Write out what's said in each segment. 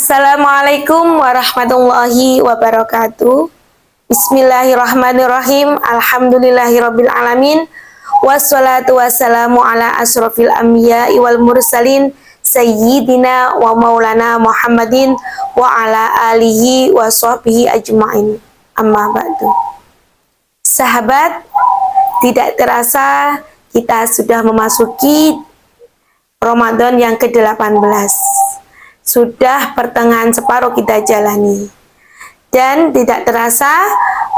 Assalamualaikum warahmatullahi wabarakatuh. Bismillahirrahmanirrahim. Alhamdulillahirabbil alamin. Wassalatu wassalamu ala asrofil anbiya'i wal mursalin sayyidina wa maulana Muhammadin wa ala alihi wa sahbihi ajma'in. Amma ba'du. Sahabat, tidak terasa kita sudah memasuki Ramadan yang ke-18. Sudah pertengahan separuh kita jalani. Dan tidak terasa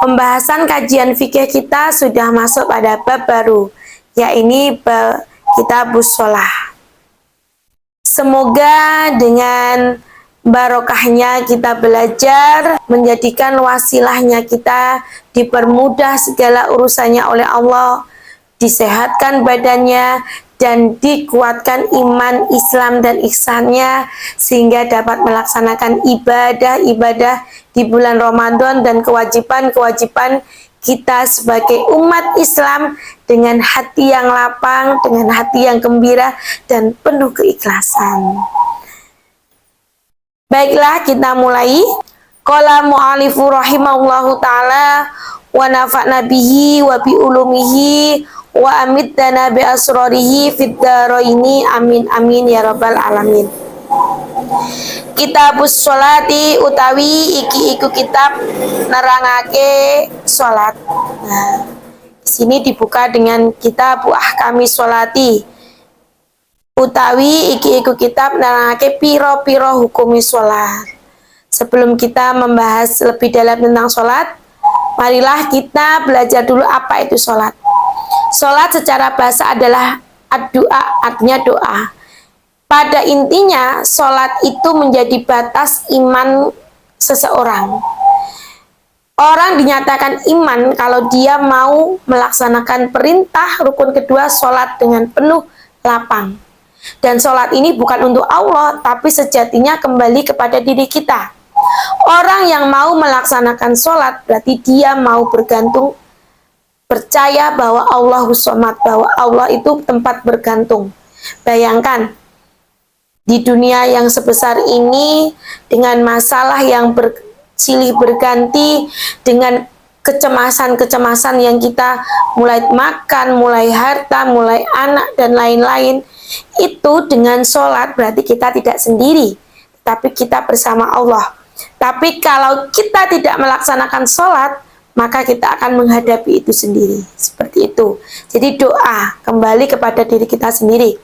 pembahasan kajian fikih kita sudah masuk pada bab baru, yaitu Kitabus Shalah. Semoga dengan barokahnya kita belajar, menjadikan wasilahnya kita dipermudah segala urusannya oleh Allah, disehatkan badannya, dan dikuatkan iman, Islam, dan ihsannya sehingga dapat melaksanakan ibadah-ibadah di bulan Ramadan dan kewajiban-kewajiban kita sebagai umat Islam dengan hati yang lapang, dengan hati yang gembira, dan penuh keikhlasan. Baiklah, kita mulai. Qala mu'alifu rahimahullahu ta'ala wa nafa'na bihi wa bi ulumihi wa amiddana bi asrarihi fid dharaini amin amin ya rabbal alamin. Kitabus sholati utawi iki iku kitab nerangake salat. Nah, di sini dibuka dengan kitab ahkami sholati. Utawi iki iku kitab nerangake piro-piro hukumi salat. Sebelum kita membahas lebih dalam tentang salat, marilah kita belajar dulu apa itu salat. Salat secara bahasa adalah ad-du'a, artinya doa. Pada intinya, salat itu menjadi batas iman seseorang. Orang dinyatakan iman kalau dia mau melaksanakan perintah rukun kedua salat dengan penuh lapang. Dan salat ini bukan untuk Allah, tapi sejatinya kembali kepada diri kita. Orang yang mau melaksanakan salat berarti dia mau bergantung, percaya bahwa Allahus Shomad, bahwa Allah itu tempat bergantung. Bayangkan, di dunia yang sebesar ini, dengan masalah yang silih berganti, dengan kecemasan-kecemasan yang kita mulai makan, mulai harta, mulai anak, dan lain-lain, itu dengan sholat berarti kita tidak sendiri, tapi kita bersama Allah. Tapi kalau kita tidak melaksanakan sholat, maka kita akan menghadapi itu sendiri. Seperti itu. Jadi doa kembali kepada diri kita sendiri.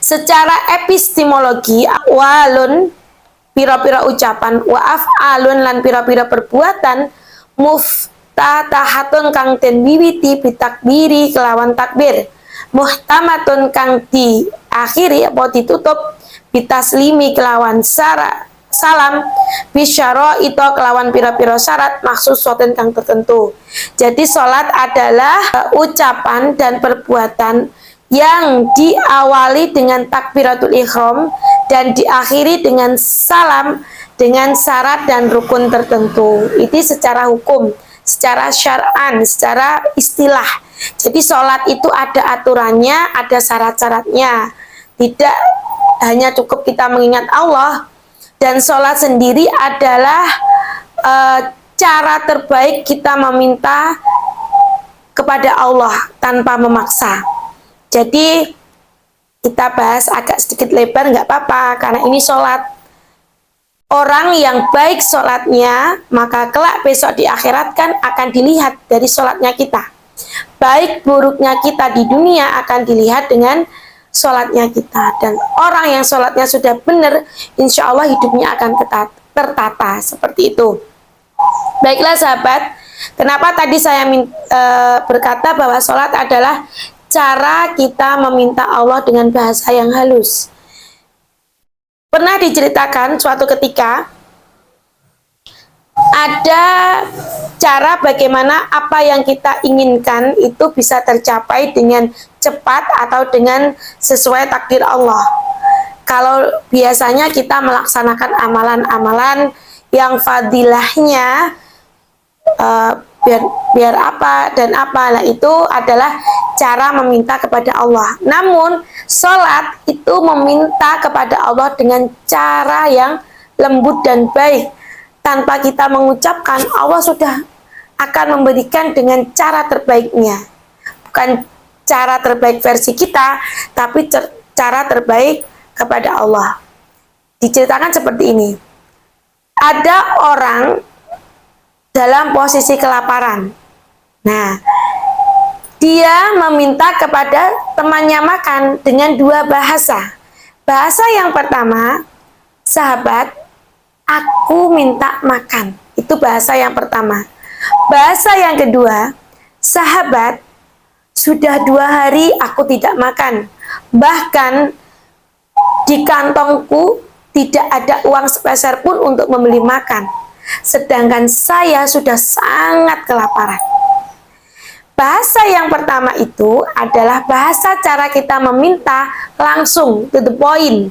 Secara epistemologi, aqwalun pira-pira ucapan, wa af'alun lan pira-pira perbuatan, muftatahatun kang den wiwiti bitakbiri kelawan takbir, muhtamatun kang diakhiri apa ditutup bitaslimi kelawan salam, bisyara itu kelawan pira-pira syarat maksud soten kang tertentu. Jadi sholat adalah ucapan dan perbuatan yang diawali dengan takbiratul ihram dan diakhiri dengan salam dengan syarat dan rukun tertentu. Itu secara hukum, secara syar'an, secara istilah. Jadi sholat itu ada aturannya, ada syarat-syaratnya. Tidak hanya cukup kita mengingat Allah. Dan sholat sendiri adalah cara terbaik kita meminta kepada Allah tanpa memaksa. Jadi kita bahas agak sedikit lebar, nggak apa-apa, karena ini sholat. Orang yang baik sholatnya, maka kelak besok di akhirat kan akan dilihat dari sholatnya kita. Baik buruknya kita di dunia akan dilihat dengan sholatnya kita. Dan orang yang sholatnya sudah benar, insya Allah hidupnya akan tertata seperti itu. Baiklah sahabat, kenapa tadi saya berkata bahwa sholat adalah cara kita meminta Allah dengan bahasa yang halus. Pernah diceritakan suatu ketika ada cara bagaimana apa yang kita inginkan itu bisa tercapai dengan cepat atau dengan sesuai takdir Allah. Kalau biasanya kita melaksanakan amalan-amalan yang fadilahnya biar apa dan apa. Nah, itu adalah cara meminta kepada Allah. Namun sholat itu meminta kepada Allah dengan cara yang lembut dan baik. Tanpa kita mengucapkan, Allah sudah akan memberikan dengan cara terbaiknya. Bukan cara terbaik versi kita, tapi cara terbaik kepada Allah. Diceritakan seperti ini. Ada orang dalam posisi kelaparan. Nah, dia meminta kepada temannya makan dengan dua bahasa. Bahasa yang pertama, sahabat, aku minta makan. Itu bahasa yang pertama. Bahasa yang kedua, sahabat, sudah 2 hari aku tidak makan. Bahkan di kantongku tidak ada uang sepeser pun untuk membeli makan. Sedangkan saya sudah sangat kelaparan. Bahasa yang pertama itu adalah bahasa cara kita meminta langsung, to the point.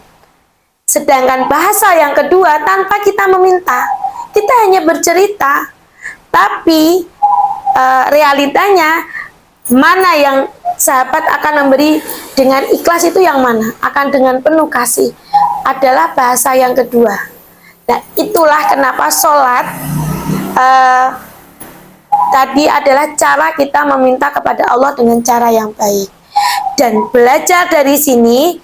Sedangkan bahasa yang kedua tanpa kita meminta, kita hanya bercerita. Tapi realitanya mana yang sahabat akan memberi dengan ikhlas itu yang mana? Akan dengan penuh kasih. Adalah bahasa yang kedua. Nah, itulah kenapa sholat tadi adalah cara kita meminta kepada Allah dengan cara yang baik. Dan belajar dari sini,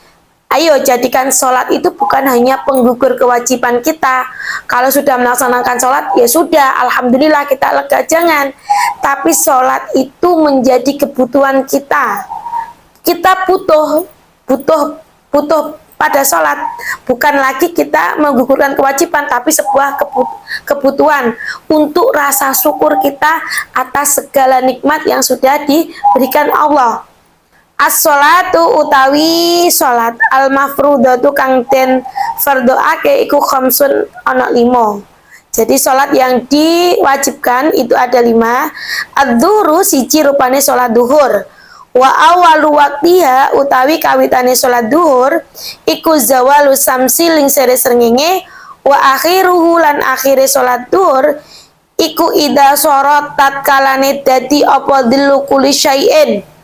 ayo jadikan sholat itu bukan hanya penggugur kewajiban kita. Kalau sudah melaksanakan sholat, ya sudah, alhamdulillah kita lega, jangan. Tapi sholat itu menjadi kebutuhan kita. Kita butuh pada sholat. Bukan lagi kita menggugurkan kewajiban, tapi sebuah kebutuhan untuk rasa syukur kita atas segala nikmat yang sudah diberikan Allah. As-sholatu utawi sholat al-mafrudatu kang den fardoake iku khamsun ana 5. Jadi sholat yang diwajibkan itu ada 5. Adzuhru siji rupane sholat duhur. Wa awalu waqtiha utawi kawitane sholat duhur iku zawalu samsi ling srengenge. Wa akhiruhu lan akhire sholat duhur iku ida sorot tatkalane dadi apa dilu kuli syai'in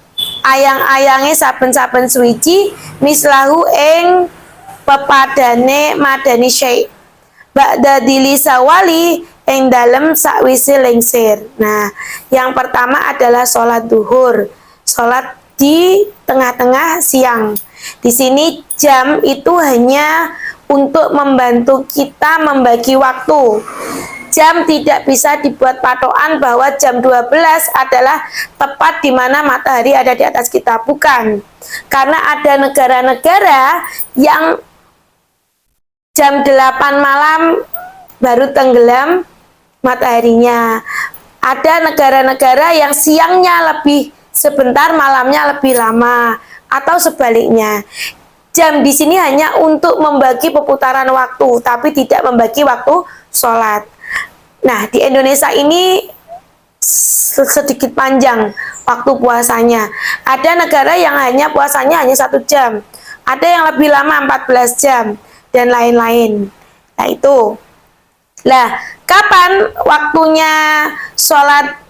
ayang-ayange saben-saben suwiji mislahu ing pepadane madani syai' ba'da dilisawali ing dalem sakwise lengsir. Nah, yang pertama adalah sholat duhur, sholat di tengah-tengah siang. Di sini jam itu hanya untuk membantu kita membagi waktu. Jam tidak bisa dibuat patokan bahwa jam 12 adalah tepat di mana matahari ada di atas kita. Bukan. Karena ada negara-negara yang jam 8 malam baru tenggelam mataharinya. Ada negara-negara yang siangnya lebih sebentar, malamnya lebih lama. Atau sebaliknya. Jam di sini hanya untuk membagi perputaran waktu, tapi tidak membagi waktu sholat. Nah, di Indonesia ini sedikit panjang waktu puasanya. Ada negara yang hanya puasanya hanya 1 jam. Ada yang lebih lama 14 jam. Dan lain-lain. Nah, itu. Nah, kapan waktunya sholat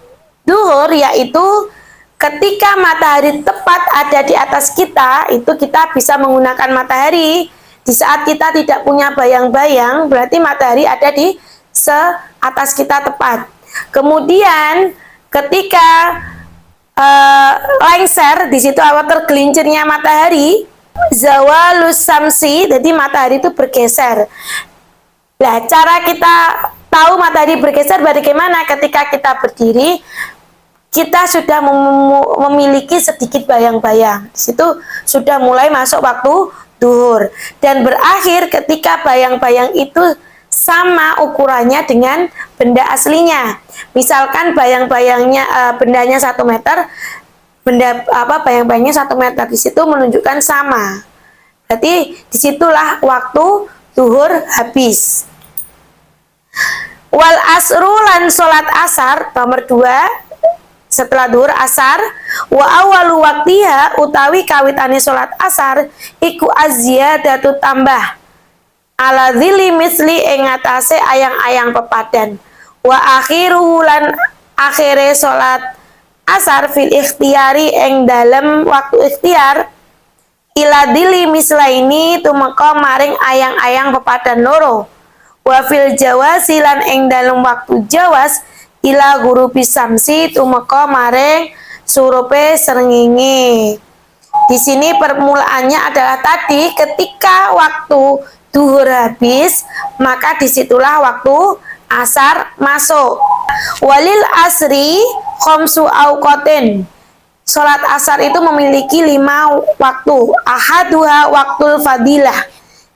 duhur? Yaitu ketika matahari tepat ada di atas kita, itu kita bisa menggunakan matahari. Di saat kita tidak punya bayang-bayang, berarti matahari ada di atas kita tepat. Kemudian ketika lengser, di situ awal tergelincirnya matahari, zawalus samsi, jadi matahari itu bergeser. Nah, cara kita tahu matahari bergeser bagaimana? Ketika kita berdiri, kita sudah memiliki sedikit bayang-bayang. Di situ sudah mulai masuk waktu duhur. Dan berakhir ketika bayang-bayang itu sama ukurannya dengan benda aslinya. Misalkan bayang-bayangnya bendanya 1 meter, bayang-bayangnya 1 meter. Di situ menunjukkan sama. Berarti disitulah waktu duhur habis. Wal asru lan sholat asar nomor 2 setelah duhur asar wa awalu waqtiha utawi kawitane sholat asar iku azyadatu tambah ala dzili misli ing atase ayang-ayang pepadan wa akhiruhu lan akhire salat asar fil ikhtiyari ing dalem waktu ikhtiar ila dili mislaini tumeka maring ayang-ayang pepadan loro wa fil jawasi lan ing dalem waktu jawas ila guru bisamsi tumeka maring surupe srengenge. Di sini permulaannya adalah tadi ketika waktu duhur habis, maka disitulah waktu asar masuk. Walil asri khamsu auqatin. Salat asar itu memiliki 5 waktu. Ahaduha waktul fadilah,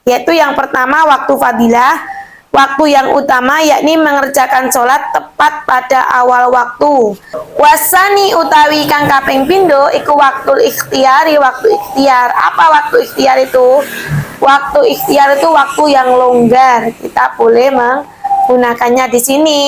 yaitu yang pertama waktu fadilah, waktu yang utama yakni mengerjakan sholat tepat pada awal waktu. Wasani utawi kang kaping pindho iku waktu ikhtiyari, waktu ikhtiar. Apa waktu ikhtiar itu? Waktu ikhtiar itu waktu yang longgar. Kita boleh menggunakannya di sini.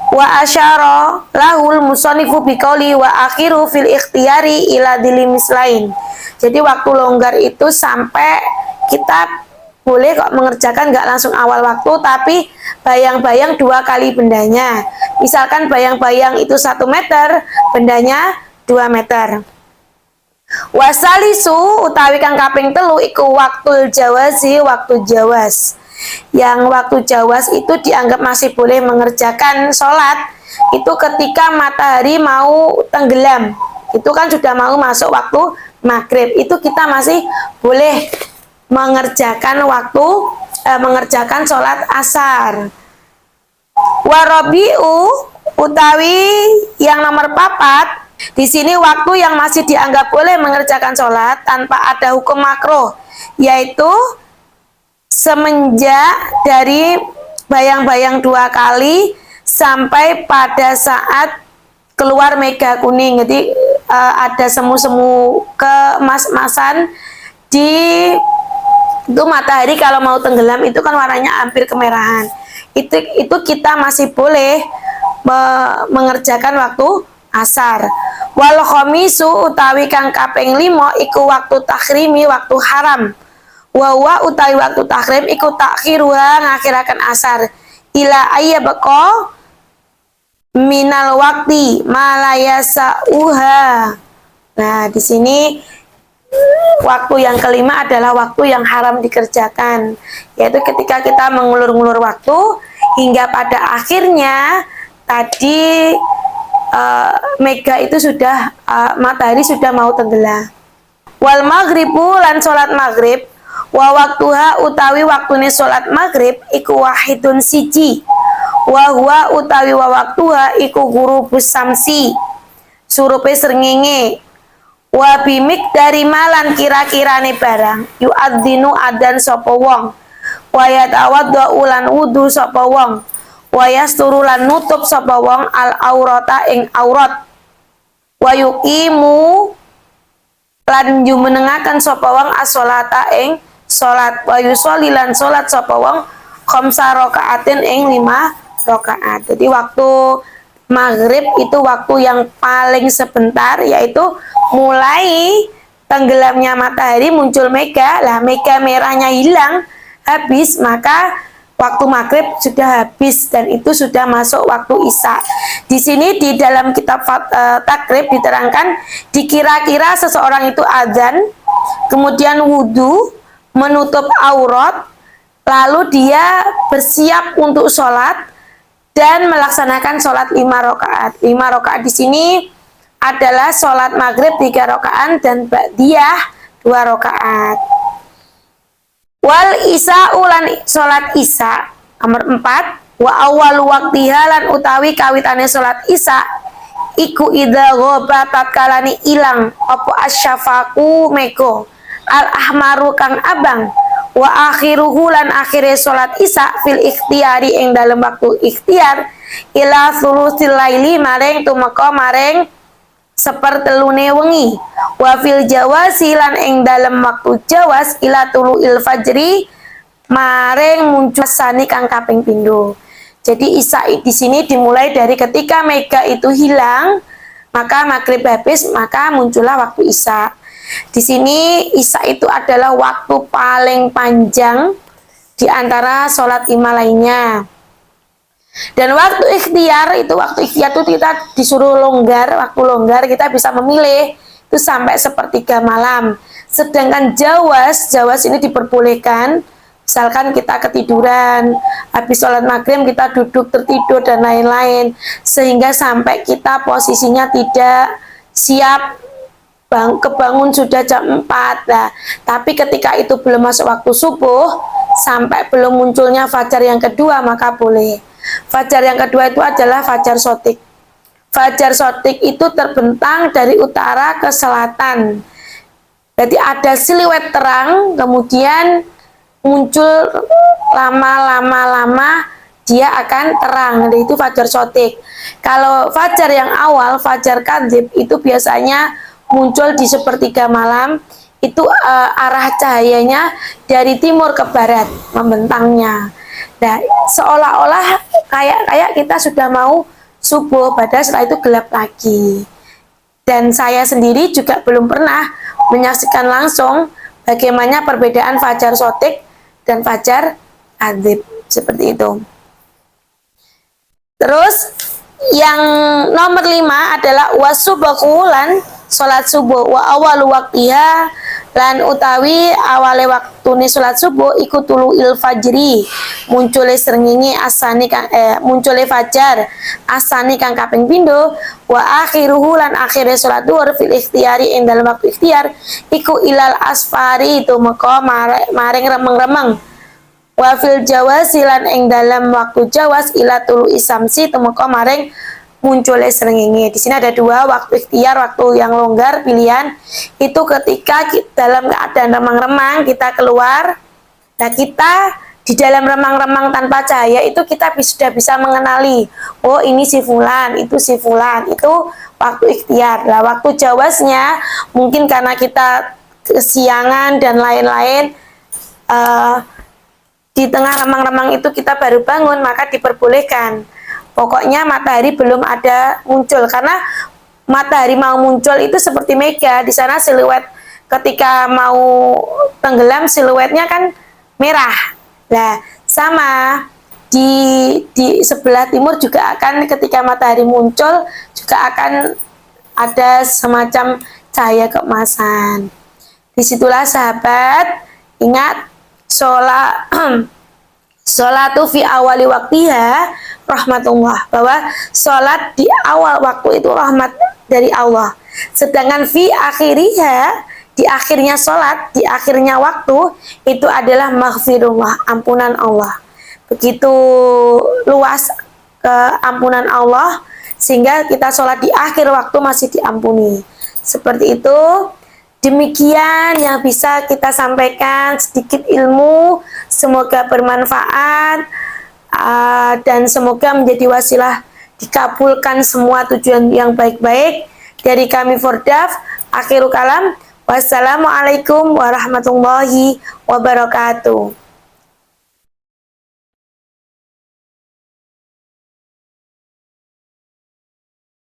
Wa asyara lahul musanifu biqauli wa akhiru fil ikhtiyari ila dilimis lain. Jadi waktu longgar itu sampai kita boleh kok mengerjakan nggak langsung awal waktu, tapi bayang-bayang 2 kali bendanya. Misalkan bayang-bayang itu 1 meter, bendanya 2 meter. Wasalisu utawi kang kaping telu iku waktul jawazi, waktu jawas. Yang waktu jawas itu dianggap masih boleh mengerjakan sholat itu ketika matahari mau tenggelam. Itu kan sudah mau masuk waktu maghrib, itu kita masih boleh mengerjakan mengerjakan sholat asar. Warabiu utawi yang nomor 4, di sini waktu yang masih dianggap boleh mengerjakan sholat tanpa ada hukum makruh, yaitu semenjak dari bayang-bayang 2 kali sampai pada saat keluar mega kuning. Jadi ada semu-semu kemas-masan di itu matahari kalau mau tenggelam itu kan warnanya hampir kemerahan. Itu kita masih boleh mengerjakan waktu asar. Wal khamisu utawi kang kaping 5 iku waktu tahrimi, waktu haram. Wa utawi waktu tahrim iku takhiruha ngakhirakan asar ila ayyabqa minal waqti malayasauha. Nah, di sini waktu yang kelima adalah waktu yang haram dikerjakan, yaitu ketika kita mengulur-ngulur waktu hingga pada akhirnya tadi mega itu sudah matahari sudah mau tenggelam. Wal maghribu lan salat maghrib wa waktuha utawi waktune salat maghrib iku wahidun siji wa huwa utawi wa waktuha iku ghurubus samsi, surupe srengenge. Wa bimik dari malan kira-kirane barang yu'adzinu adan sapa wong wa yatawaddu ulan wudu sapa wong wa yasturu lan nutup sapa wong al aurata ing aurat wa yuqimu lan jumenengaken sapa wong as-sholata ing salat wa yusolli lan salat sapa wong khamsa rakaatin ing 5 rakaat. Jadi waktu maghrib itu waktu yang paling sebentar, yaitu mulai tenggelamnya matahari muncul mega, lah mega merahnya hilang, habis, maka waktu maghrib sudah habis dan itu sudah masuk waktu isya. Di sini di dalam kitab takrib diterangkan dikira-kira seseorang itu azan, kemudian wudhu, menutup aurat, lalu dia bersiap untuk sholat dan melaksanakan sholat 5 rakaat. 5 rakaat di sini adalah sholat maghrib 3 rakaat dan ba'diyah 2 rakaat. Wal isya ulan sholat isya nomor 4 wa awal waktiha lan utawi kawitane sholat isya iku idza ghaba tatkalane ilang apa asyafaku meko al ahmaru kang abang wa akhiruhu lan akhire sholat isya fil ikhtiyari ing dalam waktu ikhtiar ila thulutsil laili maring tumeka maring sepertelune wengi wa fil jawasi lan ing dalam waktu jawas ila tuluil fajri maring muncul sani kang kaping pindho. Jadi isya di sini dimulai dari ketika mega itu hilang, maka maghrib habis, maka muncullah waktu isya. Di sini isya itu adalah waktu paling panjang di antara sholat 5 lainnya. Dan waktu ikhtiar itu kita disuruh longgar, waktu longgar kita bisa memilih itu sampai sepertiga malam. Sedangkan jawas ini diperbolehkan, misalkan kita ketiduran, habis sholat maghrib kita duduk tertidur dan lain-lain, sehingga sampai kita posisinya tidak siap, kebangun sudah jam 4. Nah, tapi ketika itu belum masuk waktu subuh, sampai belum munculnya fajar yang kedua, maka boleh. Fajar yang kedua itu adalah fajar sotik. Fajar sotik itu terbentang dari utara ke selatan. Jadi ada siluet terang, kemudian muncul lama dia akan terang. Jadi itu fajar sotik. Kalau fajar yang awal, fajar kadzib, itu biasanya muncul di sepertiga malam. Itu arah cahayanya dari timur ke barat, membentangnya. Nah, seolah-olah kayak kita sudah mau subuh, padahal setelah itu gelap lagi. Dan saya sendiri juga belum pernah menyaksikan langsung bagaimana perbedaan fajar sotik dan fajar kadzib, seperti itu. Terus yang nomor 5 adalah wasubahu lan salat subuh wa awalu waqtiha lan utawi awale waktune salat subuh iku tuluil fajri, muncule srengenge asane muncule fajar asane kang kaping pindho, wa akhiruhu lan akhire salat dhuwur fil ikhtiyari ing dalem waktu ikhtiar iku ilal asfari tumeka maring remeng-remeng, wa fil jawazi lan ing dalam waktu jawas ila tulu isamsi tumeka maring muncul srengenge. Di sini ada dua waktu ikhtiar, waktu yang longgar pilihan itu ketika dalam keadaan remang-remang kita keluar. Nah, kita di dalam remang-remang tanpa cahaya itu kita sudah bisa mengenali, oh ini si fulan, itu si fulan, itu waktu ikhtiar. Nah, waktu jawasnya mungkin karena kita kesiangan dan lain-lain, di tengah remang-remang itu kita baru bangun, maka diperbolehkan. Pokoknya matahari belum ada muncul, karena matahari mau muncul itu seperti mega. Di sana siluet ketika mau tenggelam siluetnya kan merah. Nah, sama di sebelah timur juga akan ketika matahari muncul juga akan ada semacam cahaya keemasan. Disitulah sahabat ingat sholatu fi awali waktiha rahmatullah, bahwa sholat di awal waktu itu rahmat dari Allah. Sedangkan fi akhiriha, di akhirnya sholat, di akhirnya waktu itu adalah maghfirullah, ampunan Allah. Begitu luas keampunan Allah sehingga kita sholat di akhir waktu masih diampuni. Seperti itu. Demikian yang bisa kita sampaikan, sedikit ilmu, semoga bermanfaat dan semoga menjadi wasilah dikabulkan semua tujuan yang baik-baik. Dari kami Fordaf, akhirul kalam, wassalamualaikum warahmatullahi wabarakatuh.